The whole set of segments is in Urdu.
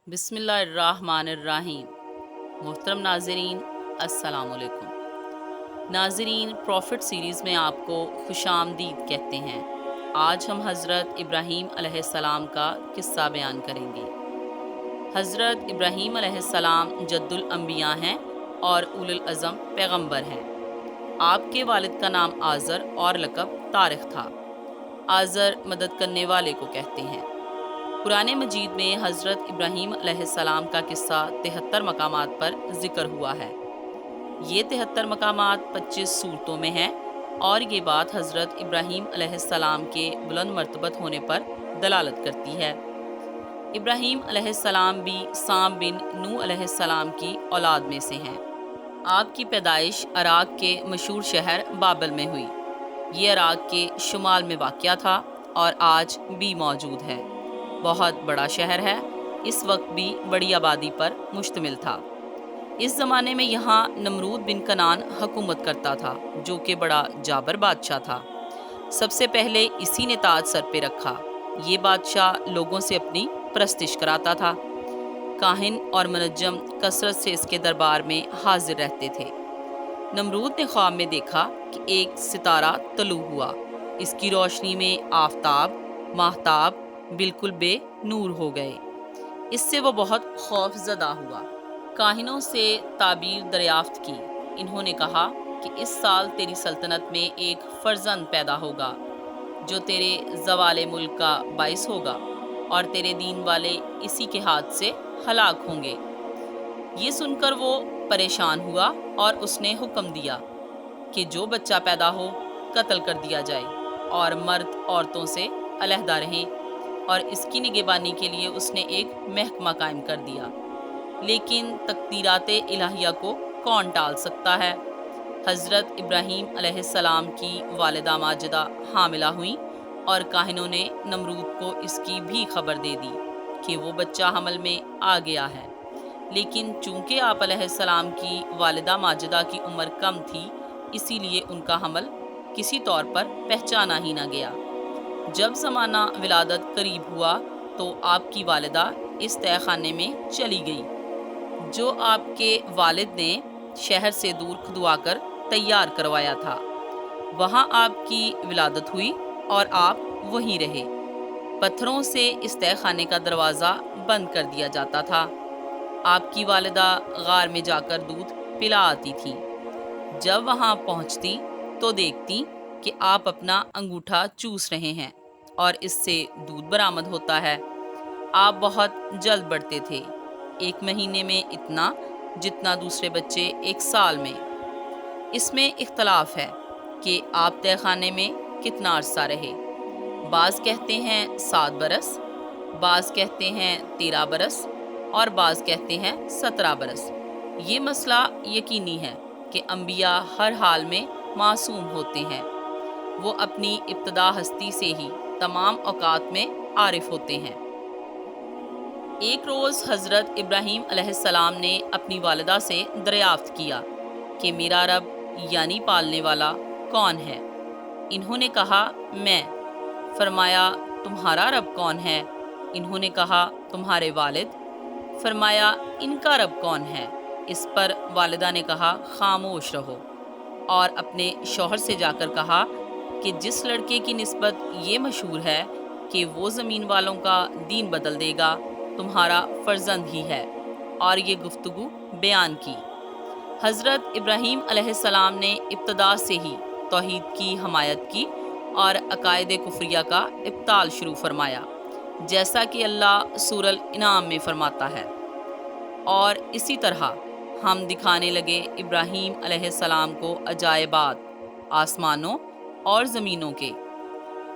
بسم اللہ الرحمن الرحیم۔ محترم ناظرین، السلام علیکم۔ ناظرین، پروفٹ سیریز میں آپ کو خوش آمدید کہتے ہیں۔ آج ہم حضرت ابراہیم علیہ السلام کا قصہ بیان کریں گے۔ حضرت ابراہیم علیہ السلام جد الانبیاء ہیں اور اولو العزم پیغمبر ہیں۔ آپ کے والد کا نام آزر اور لقب طارق تھا۔ آزر مدد کرنے والے کو کہتے ہیں۔ قرآن مجید میں حضرت ابراہیم علیہ السلام کا قصہ 73 مقامات پر ذکر ہوا ہے۔ یہ 73 مقامات 25 سورتوں میں ہیں اور یہ بات حضرت ابراہیم علیہ السلام کے بلند مرتبت ہونے پر دلالت کرتی ہے۔ ابراہیم علیہ السلام بھی سام بن نوح علیہ السلام کی اولاد میں سے ہیں۔ آپ کی پیدائش عراق کے مشہور شہر بابل میں ہوئی۔ یہ عراق کے شمال میں واقع تھا اور آج بھی موجود ہے۔ بہت بڑا شہر ہے، اس وقت بھی بڑی آبادی پر مشتمل تھا۔ اس زمانے میں یہاں نمرود بن کنعان حکومت کرتا تھا، جو کہ بڑا جابر بادشاہ تھا۔ سب سے پہلے اسی نے تاج سر پہ رکھا۔ یہ بادشاہ لوگوں سے اپنی پرستش کراتا تھا۔ کاہن اور منجم کثرت سے اس کے دربار میں حاضر رہتے تھے۔ نمرود نے خواب میں دیکھا کہ ایک ستارہ طلوع ہوا۔ اس کی روشنی میں آفتاب، ماہتاب بالکل بے نور ہو گئے۔ اس سے وہ بہت خوف زدہ ہوا۔ کاہنوں سے تعبیر دریافت کی۔ انہوں نے کہا کہ اس سال تیری سلطنت میں ایک فرزند پیدا ہوگا جو تیرے زوال ملک کا باعث ہوگا اور تیرے دین والے اسی کے ہاتھ سے ہلاک ہوں گے۔ یہ سن کر وہ پریشان ہوا اور اس نے حکم دیا کہ جو بچہ پیدا ہو قتل کر دیا جائے اور مرد عورتوں سے علیحدہ رہیں، اور اس کی نگہبانی کے لیے اس نے ایک محکمہ قائم کر دیا۔ لیکن تقدیرات الہیہ کو کون ٹال سکتا ہے؟ حضرت ابراہیم علیہ السلام کی والدہ ماجدہ حاملہ ہوئیں اور کاہنوں نے نمرود کو اس کی بھی خبر دے دی کہ وہ بچہ حمل میں آ گیا ہے۔ لیکن چونکہ آپ علیہ السلام کی والدہ ماجدہ کی عمر کم تھی، اسی لیے ان کا حمل کسی طور پر پہچانا ہی نہ گیا۔ جب زمانہ ولادت قریب ہوا تو آپ کی والدہ اس تہہ خانے میں چلی گئی جو آپ کے والد نے شہر سے دور کھدوا کر تیار کروایا تھا۔ وہاں آپ کی ولادت ہوئی اور آپ وہیں رہے۔ پتھروں سے اس تہہ خانے کا دروازہ بند کر دیا جاتا تھا۔ آپ کی والدہ غار میں جا کر دودھ پلا آتی تھی۔ جب وہاں پہنچتی تو دیکھتی کہ آپ اپنا انگوٹھا چوس رہے ہیں اور اس سے دودھ برآمد ہوتا ہے۔ آپ بہت جلد بڑھتے تھے، 1 مہینے میں اتنا جتنا دوسرے بچے 1 سال میں۔ اس میں اختلاف ہے کہ آپ تہہ خانے میں کتنا عرصہ رہے۔ بعض کہتے ہیں 7 برس، بعض کہتے ہیں 13 برس اور بعض کہتے ہیں 17 برس۔ یہ مسئلہ یقینی ہے کہ انبیاء ہر حال میں معصوم ہوتے ہیں۔ وہ اپنی ابتدا ہستی سے ہی تمام اوقات میں عارف ہوتے ہیں۔ ایک روز حضرت ابراہیم علیہ السلام نے اپنی والدہ سے دریافت کیا کہ میرا رب یعنی پالنے والا کون ہے؟ انہوں نے کہا میں۔ فرمایا تمہارا رب کون ہے؟ انہوں نے کہا تمہارے والد۔ فرمایا ان کا رب کون ہے؟ اس پر والدہ نے کہا خاموش رہو، اور اپنے شوہر سے جا کر کہا کہ جس لڑکے کی نسبت یہ مشہور ہے کہ وہ زمین والوں کا دین بدل دے گا، تمہارا فرزند ہی ہے، اور یہ گفتگو بیان کی۔ حضرت ابراہیم علیہ السلام نے ابتدا سے ہی توحید کی حمایت کی اور عقائد کفریہ کا ابطال شروع فرمایا، جیسا کہ اللہ سورہ الانعام میں فرماتا ہے۔ اور اسی طرح ہم دکھانے لگے ابراہیم علیہ السلام کو عجائبات آسمانوں اور زمینوں کے،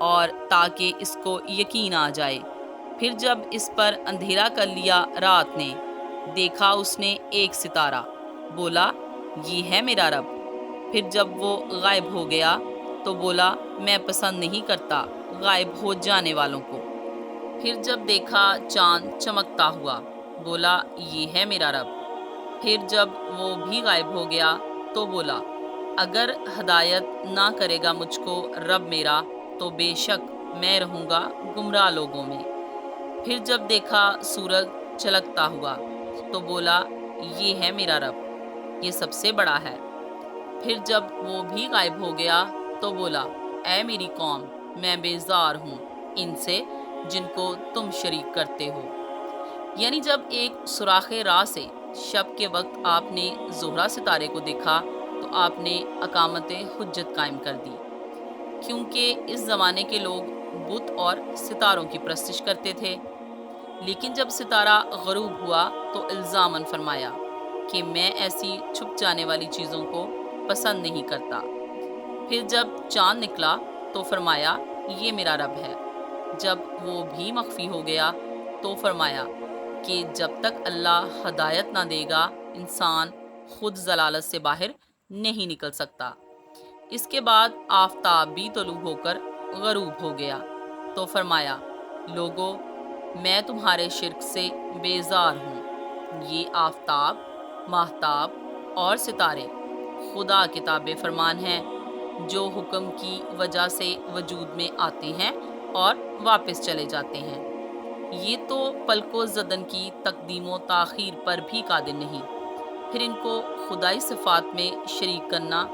اور تاکہ اس کو یقین آ جائے۔ پھر جب اس پر اندھیرا کر لیا رات نے، دیکھا اس نے ایک ستارہ، بولا یہ ہے میرا رب۔ پھر جب وہ غائب ہو گیا تو بولا میں پسند نہیں کرتا غائب ہو جانے والوں کو۔ پھر جب دیکھا چاند چمکتا ہوا، بولا یہ ہے میرا رب۔ پھر جب وہ بھی غائب ہو گیا تو بولا اگر ہدایت نہ کرے گا مجھ کو رب میرا تو بے شک میں رہوں گا گمراہ لوگوں میں۔ پھر جب دیکھا سورج چلکتا ہوا تو بولا، یہ ہے میرا رب، یہ سب سے بڑا ہے۔ پھر جب وہ بھی غائب ہو گیا تو بولا، اے میری قوم، میں بیزار ہوں ان سے جن کو تم شریک کرتے ہو۔ یعنی جب ایک سوراخ راہ سے شب کے وقت آپ نے زہرہ ستارے کو دیکھا تو آپ نے اقامت حجت قائم کر دی، کیونکہ اس زمانے کے لوگ بت اور ستاروں کی پرستش کرتے تھے۔ لیکن جب ستارہ غروب ہوا تو الزاماً فرمایا کہ میں ایسی چھپ جانے والی چیزوں کو پسند نہیں کرتا۔ پھر جب چاند نکلا تو فرمایا، یہ میرا رب ہے۔ جب وہ بھی مخفی ہو گیا تو فرمایا کہ جب تک اللہ ہدایت نہ دے گا انسان خود ضلالت سے باہر نہیں نکل سکتا۔ اس کے بعد آفتاب بھی طلوع ہو کر غروب ہو گیا تو فرمایا، لوگو، میں تمہارے شرک سے بیزار ہوں۔ یہ آفتاب، ماہتاب اور ستارے خدا کے تابع فرمان ہیں، جو حکم کی وجہ سے وجود میں آتے ہیں اور واپس چلے جاتے ہیں۔ یہ تو پلک و زدن کی تقدیم و تاخیر پر بھی قادر نہیں، پھر ان کو خدائی صفات میں شریک کرنا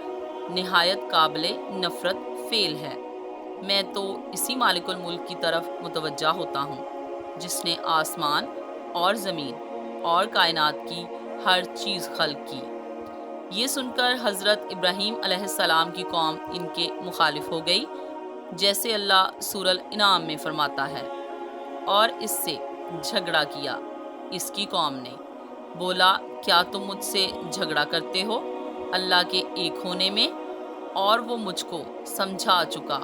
نہایت قابل نفرت فعل ہے۔ میں تو اسی مالک الملک کی طرف متوجہ ہوتا ہوں جس نے آسمان اور زمین اور کائنات کی ہر چیز خلق کی۔ یہ سن کر حضرت ابراہیم علیہ السلام کی قوم ان کے مخالف ہو گئی، جیسے اللہ سورہ الانعام میں فرماتا ہے، اور اس سے جھگڑا کیا۔ اس کی قوم نے بولا، کیا تم مجھ سے جھگڑا کرتے ہو اللہ کے ایک ہونے میں؟ اور وہ مجھ کو سمجھا چکا،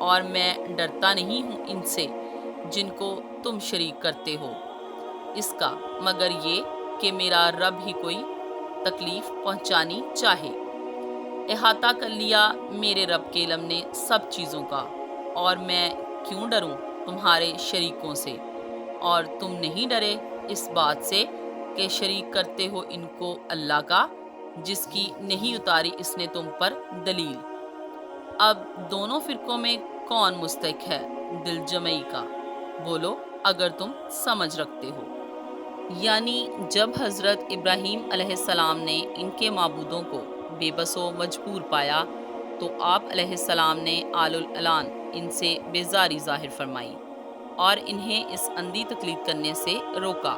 اور میں ڈرتا نہیں ہوں ان سے جن کو تم شریک کرتے ہو، اس کا مگر یہ کہ میرا رب ہی کوئی تکلیف پہنچانی چاہے۔ احاطہ کر لیا میرے رب کے علم نے سب چیزوں کا، اور میں کیوں ڈروں تمہارے شریکوں سے؟ اور تم نہیں ڈرے اس بات سے کہ شریک کرتے ہو ان کو اللہ کا، جس کی نہیں اتاری اس نے تم پر دلیل۔ اب دونوں فرقوں میں کون مستحق ہے دل جمعی کا؟ بولو اگر تم سمجھ رکھتے ہو۔ یعنی جب حضرت ابراہیم علیہ السلام نے ان کے معبودوں کو بے بس و مجبور پایا تو آپ علیہ السلام نے آل الاعلان ان سے بیزاری ظاہر فرمائی اور انہیں اس اندھی تقلید کرنے سے روکا،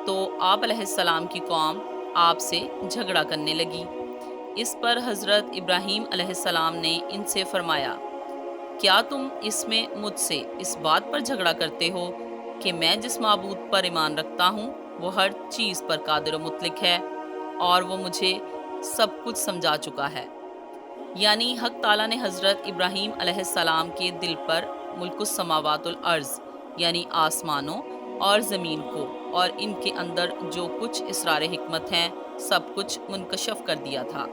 تو آپ علیہ السلام کی قوم آپ سے جھگڑا کرنے لگی۔ اس پر حضرت ابراہیم علیہ السلام نے ان سے فرمایا، کیا تم اس میں مجھ سے اس بات پر جھگڑا کرتے ہو کہ میں جس معبود پر ایمان رکھتا ہوں وہ ہر چیز پر قادر و مطلق ہے اور وہ مجھے سب کچھ سمجھا چکا ہے؟ یعنی حق تعالیٰ نے حضرت ابراہیم علیہ السلام کے دل پر ملک السماوات والارض یعنی آسمانوں اور زمین کو اور ان کے اندر جو کچھ اسرار حکمت ہیں سب کچھ منکشف کر دیا تھا۔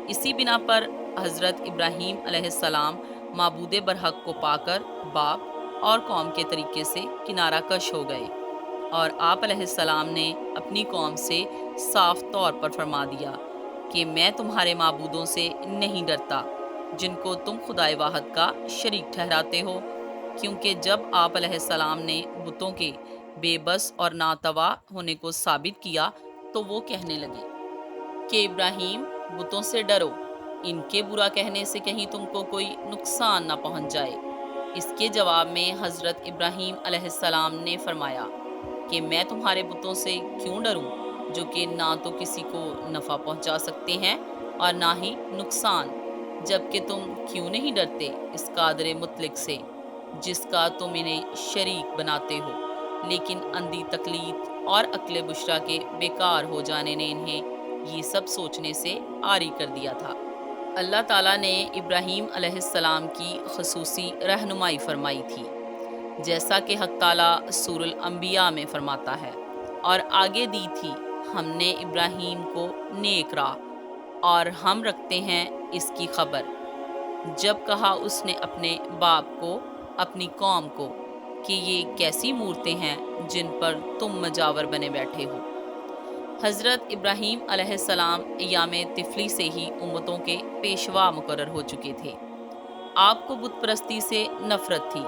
اسی بنا پر حضرت ابراہیم علیہ السلام معبود برحق کو پا کر باپ اور قوم کے طریقے سے کنارہ کش ہو گئے، اور آپ علیہ السلام نے اپنی قوم سے صاف طور پر فرما دیا کہ میں تمہارے معبودوں سے نہیں ڈرتا جن کو تم خدائے واحد کا شریک ٹھہراتے ہو، کیونکہ جب آپ علیہ السلام نے بتوں کے بے بس اور ناتوا ہونے کو ثابت کیا تو وہ کہنے لگے کہ ابراہیم، بتوں سے ڈرو، ان کے برا کہنے سے کہیں تم کو کوئی نقصان نہ پہنچ جائے۔ اس کے جواب میں حضرت ابراہیم علیہ السلام نے فرمایا کہ میں تمہارے بتوں سے کیوں ڈروں جو کہ نہ تو کسی کو نفع پہنچا سکتے ہیں اور نہ ہی نقصان، جبکہ تم کیوں نہیں ڈرتے اس قادر مطلق سے جس کا تم انہیں شریک بناتے ہو؟ لیکن اندھی تقلید اور عقل بشرا کے بیکار ہو جانے نے انہیں یہ سب سوچنے سے عاری کر دیا تھا۔ اللہ تعالیٰ نے ابراہیم علیہ السلام کی خصوصی رہنمائی فرمائی تھی، جیسا کہ حق تعالیٰ سورہ الانبیاء میں فرماتا ہے، اور آگے دی تھی ہم نے ابراہیم کو نیک راہ، اور ہم رکھتے ہیں اس کی خبر جب کہا اس نے اپنے باپ کو، اپنی قوم کو کہ یہ کیسی مورتیں ہیں جن پر تم مجاور بنے بیٹھے ہو۔ حضرت ابراہیم علیہ السلام ایام طفلی سے ہی امتوں کے پیشوا مقرر ہو چکے تھے۔ آپ کو بت پرستی سے نفرت تھی۔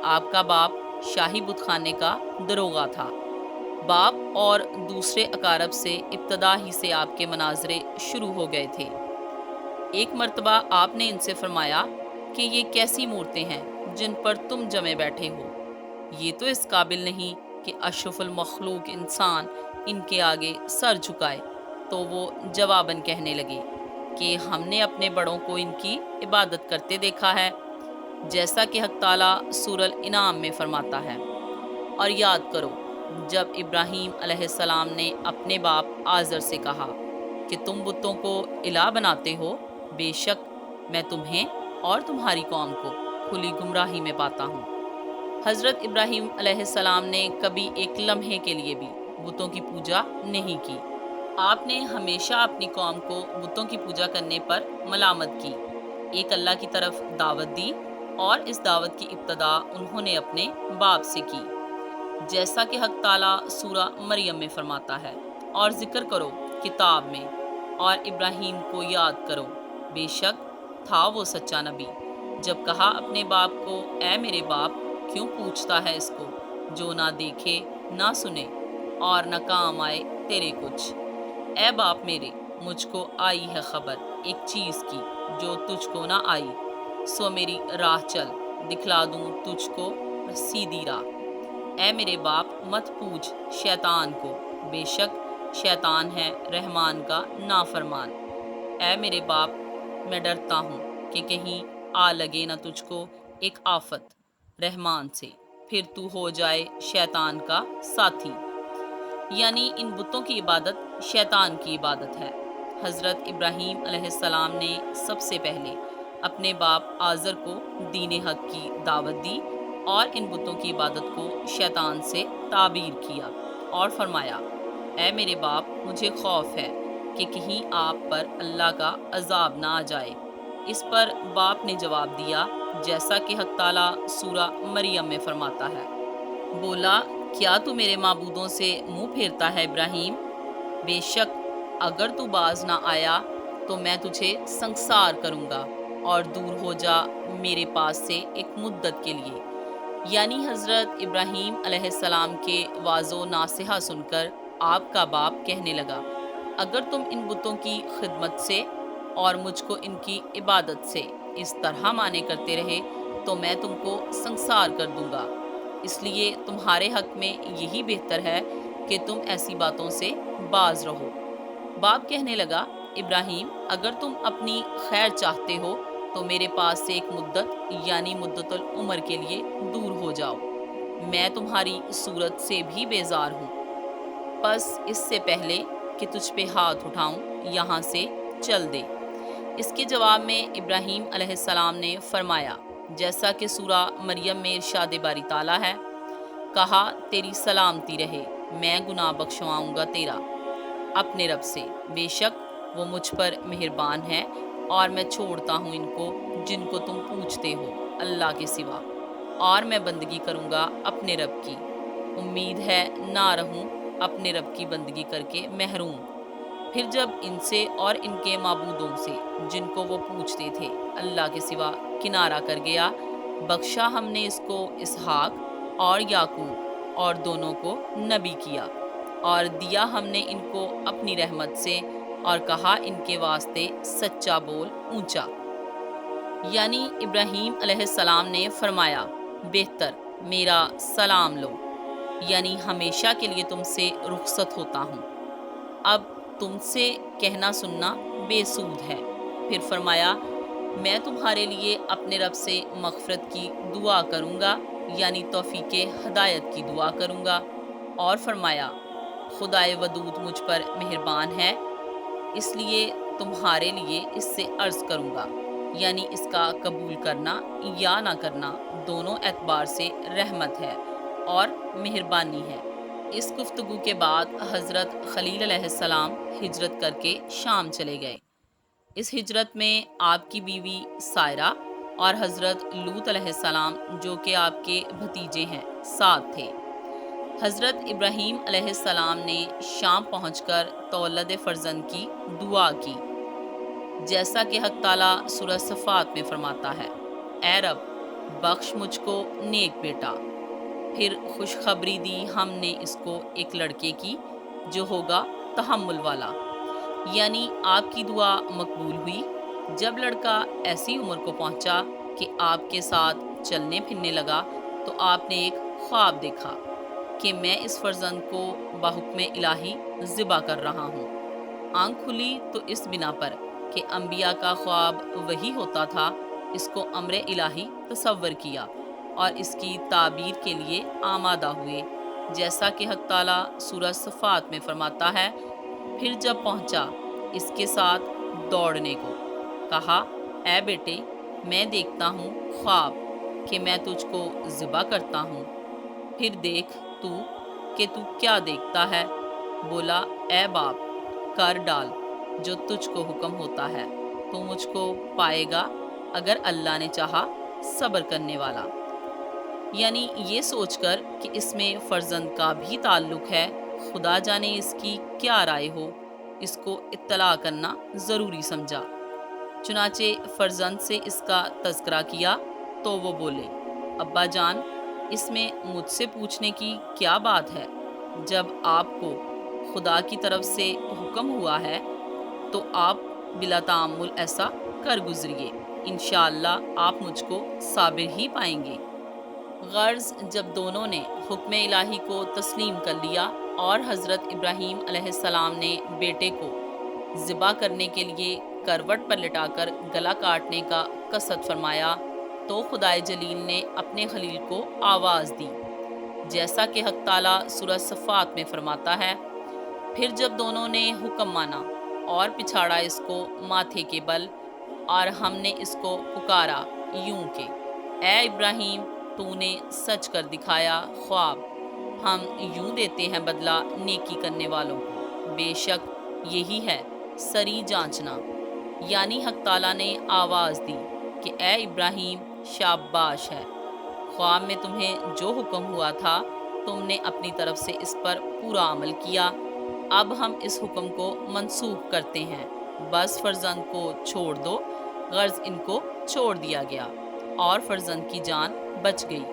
آپ کا باپ شاہی بت خانے کا دروغہ تھا۔ باپ اور دوسرے اقارب سے ابتدا ہی سے آپ کے مناظرے شروع ہو گئے تھے۔ ایک مرتبہ آپ نے ان سے فرمایا کہ یہ کیسی مورتیں ہیں جن پر تم جمے بیٹھے ہو، یہ تو اس قابل نہیں کہ اشرف المخلوق انسان ان کے آگے سر جھکائے۔ تو وہ جواباً کہنے لگے کہ ہم نے اپنے بڑوں کو ان کی عبادت کرتے دیکھا ہے، جیسا کہ حق تعالیٰ سورہ الانعام میں فرماتا ہے۔ اور یاد کرو جب ابراہیم علیہ السلام نے اپنے باپ آزر سے کہا کہ تم بتوں کو الہ بناتے ہو، بے شک میں تمہیں اور تمہاری قوم کو کھلی گمراہی میں پاتا ہوں۔ حضرت ابراہیم علیہ السلام نے کبھی ایک لمحے کے لیے بھی بتوں کی پوجا نہیں کی۔ آپ نے ہمیشہ اپنی قوم کو بتوں کی پوجا کرنے پر ملامت کی، ایک اللہ کی طرف دعوت دی، اور اس دعوت کی ابتدا انہوں نے اپنے باپ سے کی، جیسا کہ حق تعالیٰ سورہ مریم میں فرماتا ہے، اور ذکر کرو کتاب میں، اور ابراہیم کو یاد کرو، بے شک تھا وہ سچا نبی، جب کہا اپنے باپ کو اے میرے باپ، کیوں پوچھتا ہے اس کو جو نہ دیکھے نہ سنے اور نہ کام آئے تیرے کچھ۔ اے باپ میرے، مجھ کو آئی ہے خبر ایک چیز کی جو تجھ کو نہ آئی، سو میری راہ چل، دکھلا دوں تجھ کو سیدھی راہ۔ اے میرے باپ، مت پوچھ شیطان کو، بے شک شیطان ہے رحمان کا نافرمان۔ اے میرے باپ، میں ڈرتا ہوں کہ کہیں آ لگے نہ تجھ کو ایک آفت رحمان سے، پھر تو ہو جائے شیطان کا ساتھی۔ یعنی ان بتوں کی عبادت شیطان کی عبادت ہے۔ حضرت ابراہیم علیہ السلام نے سب سے پہلے اپنے باپ آزر کو دین حق کی دعوت دی اور ان بتوں کی عبادت کو شیطان سے تعبیر کیا اور فرمایا، اے میرے باپ، مجھے خوف ہے کہ کہیں آپ پر اللہ کا عذاب نہ آ جائے۔ اس پر باپ نے جواب دیا، جیسا کہ حق تعالیٰ سورہ مریم میں فرماتا ہے، بولا کیا تو میرے معبودوں سے منہ پھیرتا ہے ابراہیم؟ بے شک اگر تو باز نہ آیا تو میں تجھے سنگسار کروں گا اور دور ہو جا میرے پاس سے ایک مدت کے لیے۔ یعنی حضرت ابراہیم علیہ السلام کے واض و ناصحہ سن کر آپ کا باپ کہنے لگا، اگر تم ان بتوں کی خدمت سے اور مجھ کو ان کی عبادت سے اس طرح مانے کرتے رہے تو میں تم کو سنگسار کر دوں گا، اس لیے تمہارے حق میں یہی بہتر ہے کہ تم ایسی باتوں سے باز رہو۔ باپ کہنے لگا، ابراہیم، اگر تم اپنی خیر چاہتے ہو تو میرے پاس سے ایک مدت یعنی مدت العمر کے لیے دور ہو جاؤ، میں تمہاری صورت سے بھی بیزار ہوں، بس اس سے پہلے کہ تجھ پہ ہاتھ اٹھاؤں یہاں سے چل دے۔ اس کے جواب میں ابراہیم علیہ السلام نے فرمایا، جیسا کہ سورہ مریم میں ارشاد باری تعالیٰ ہے، کہا تیری سلامتی رہے، میں گناہ بخشواؤں گا تیرا اپنے رب سے، بے شک وہ مجھ پر مہربان ہے، اور میں چھوڑتا ہوں ان کو جن کو تم پوچھتے ہو اللہ کے سوا، اور میں بندگی کروں گا اپنے رب کی، امید ہے نہ رہوں اپنے رب کی بندگی کر کے محروم۔ پھر جب ان سے اور ان کے معبودوں سے جن کو وہ پوچھتے تھے اللہ کے سوا کنارہ کر گیا، بخشا ہم نے اس کو اسحاق اور یعقوب اور دونوں کو نبی کیا، اور دیا ہم نے ان کو اپنی رحمت سے، اور کہا ان کے واسطے سچا بول اونچا۔ یعنی ابراہیم علیہ السلام نے فرمایا، بہتر میرا سلام لو، یعنی ہمیشہ کے لیے تم سے رخصت ہوتا ہوں، اب تم سے کہنا سننا بے سود ہے۔ پھر فرمایا، میں تمہارے لیے اپنے رب سے مغفرت کی دعا کروں گا، یعنی توفیق ہدایت کی دعا کروں گا، اور فرمایا، خدائے ودود مجھ پر مہربان ہے، اس لیے تمہارے لیے اس سے عرض کروں گا، یعنی اس کا قبول کرنا یا نہ کرنا دونوں اعتبار سے رحمت ہے اور مہربانی ہے۔ اس گفتگو کے بعد حضرت خلیل علیہ السلام ہجرت کر کے شام چلے گئے۔ اس ہجرت میں آپ کی بیوی سائرہ اور حضرت لوط علیہ السلام جو کہ آپ کے بھتیجے ہیں ساتھ تھے۔ حضرت ابراہیم علیہ السلام نے شام پہنچ کر تولد فرزند کی دعا کی، جیسا کہ حق تعالیٰ سورہ صفات میں فرماتا ہے، اے رب بخش مجھ کو نیک بیٹا۔ پھر خوشخبری دی ہم نے اس کو ایک لڑکے کی جو ہوگا تحمل والا، یعنی آپ کی دعا مقبول ہوئی۔ جب لڑکا ایسی عمر کو پہنچا کہ آپ کے ساتھ چلنے پھرنے لگا تو آپ نے ایک خواب دیکھا کہ میں اس فرزند کو بحکم الہی ذبح کر رہا ہوں۔ آنکھ کھلی تو اس بنا پر کہ انبیاء کا خواب وہی ہوتا تھا، اس کو امر الہی تصور کیا اور اس کی تعبیر کے لیے آمادہ ہوئے، جیسا کہ حق تعالیٰ سورہ صفات میں فرماتا ہے۔ پھر جب پہنچا اس کے ساتھ دوڑنے کو، کہا اے بیٹے میں دیکھتا ہوں خواب کہ میں تجھ کو ذبح کرتا ہوں، پھر دیکھ تو کہ تو کیا دیکھتا ہے۔ بولا اے باپ کر ڈال جو تجھ کو حکم ہوتا ہے، تو مجھ کو پائے گا اگر اللہ نے چاہا صبر کرنے والا۔ یعنی یہ سوچ کر کہ اس میں فرزند کا بھی تعلق ہے، خدا جانے اس کی کیا رائے ہو، اس کو اطلاع کرنا ضروری سمجھا۔ چنانچہ فرزند سے اس کا تذکرہ کیا تو وہ بولے ابا جان اس میں مجھ سے پوچھنے کی کیا بات ہے؟ جب آپ کو خدا کی طرف سے حکم ہوا ہے تو آپ بلا تعمل ایسا کر گزریے، انشاءاللہ آپ مجھ کو صابر ہی پائیں گے۔ غرض جب دونوں نے حکم الہی کو تسلیم کر لیا اور حضرت ابراہیم علیہ السلام نے بیٹے کو ذبح کرنے کے لیے کروٹ پر لٹا کر گلا کاٹنے کا قصد فرمایا تو خدائے جلیل نے اپنے خلیل کو آواز دی، جیسا کہ حق تعالیٰ سورہ صفات میں فرماتا ہے۔ پھر جب دونوں نے حکم مانا اور پچھاڑا اس کو ماتھے کے بل، اور ہم نے اس کو پکارا یوں کہ اے ابراہیم تو نے سچ کر دکھایا خواب، ہم یوں دیتے ہیں بدلہ نیکی کرنے والوں کو، بے شک یہی ہے سری جانچنا۔ یعنی حق تعالیٰ نے آواز دی کہ اے ابراہیم شاباش ہے، خواب میں تمہیں جو حکم ہوا تھا تم نے اپنی طرف سے اس پر پورا عمل کیا، اب ہم اس حکم کو منسوخ کرتے ہیں، بس فرزند کو چھوڑ دو۔ غرض ان کو چھوڑ دیا گیا اور فرزند کی جان بچ گئی۔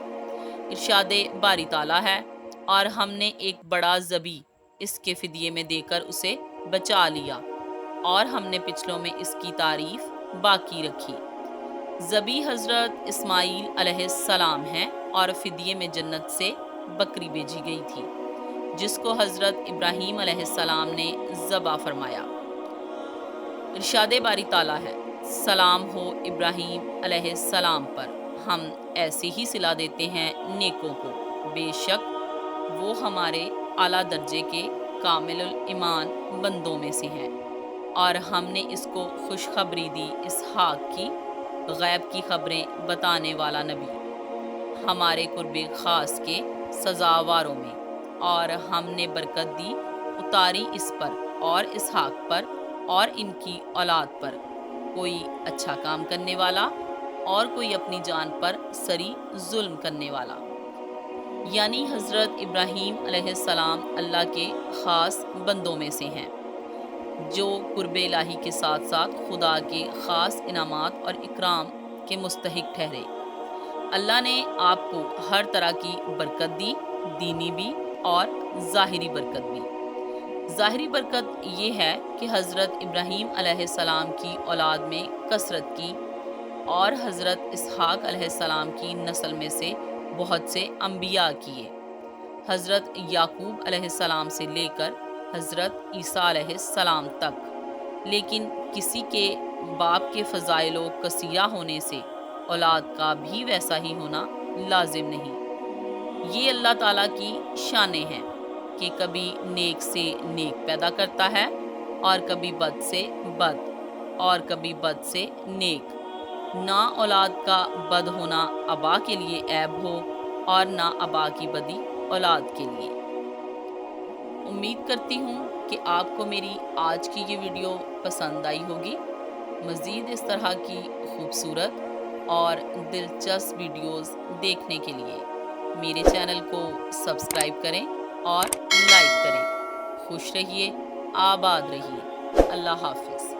ارشاد باری تعالیٰ ہے اور ہم نے ایک بڑا ذبیح اس کے فدیے میں دے کر اسے بچا لیا، اور ہم نے پچھلوں میں اس کی تعریف باقی رکھی۔ ذبیح حضرت اسماعیل علیہ السلام ہیں اور فدیے میں جنت سے بکری بھیجی گئی تھی جس کو حضرت ابراہیم علیہ السلام نے ذبح فرمایا۔ ارشاد باری تعالیٰ ہے سلام ہو ابراہیم علیہ السلام پر، ہم ایسے ہی صلہ دیتے ہیں نیکوں کو، بے شک وہ ہمارے اعلیٰ درجے کے کامل الایمان بندوں میں سے ہیں۔ اور ہم نے اس کو خوشخبری دی اسحاق کی، غیب کی خبریں بتانے والا نبی، ہمارے قرب خاص کے سزاواروں میں، اور ہم نے برکت دی اتاری اس پر اور اسحاق پر اور ان کی اولاد پر، کوئی اچھا کام کرنے والا اور کوئی اپنی جان پر سری ظلم کرنے والا۔ یعنی حضرت ابراہیم علیہ السلام اللہ کے خاص بندوں میں سے ہیں جو قرب الہی کے ساتھ ساتھ خدا کے خاص انعامات اور اکرام کے مستحق ٹھہرے۔ اللہ نے آپ کو ہر طرح کی برکت دی، دینی بھی اور ظاہری برکت بھی۔ ظاہری برکت یہ ہے کہ حضرت ابراہیم علیہ السلام کی اولاد میں کثرت کی اور حضرت اسحاق علیہ السلام کی نسل میں سے بہت سے انبیاء کیے، حضرت یعقوب علیہ السلام سے لے کر حضرت عیسیٰ علیہ السلام تک، لیکن کسی کے باپ کے فضائل و کثیرہ ہونے سے اولاد کا بھی ویسا ہی ہونا لازم نہیں۔ یہ اللہ تعالیٰ کی شانیں ہیں کہ کبھی نیک سے نیک پیدا کرتا ہے اور کبھی بد سے بد اور کبھی بد سے نیک۔ نہ اولاد کا بد ہونا ابا کے لیے عیب ہو اور نہ ابا کی بدی اولاد کے لیے۔ امید کرتی ہوں کہ آپ کو میری آج کی یہ ویڈیو پسند آئی ہوگی۔ مزید اس طرح کی خوبصورت اور دلچسپ ویڈیوز دیکھنے کے لیے میرے چینل کو سبسکرائب کریں اور لائک کریں۔ خوش رہیے، آباد رہیے، اللہ حافظ۔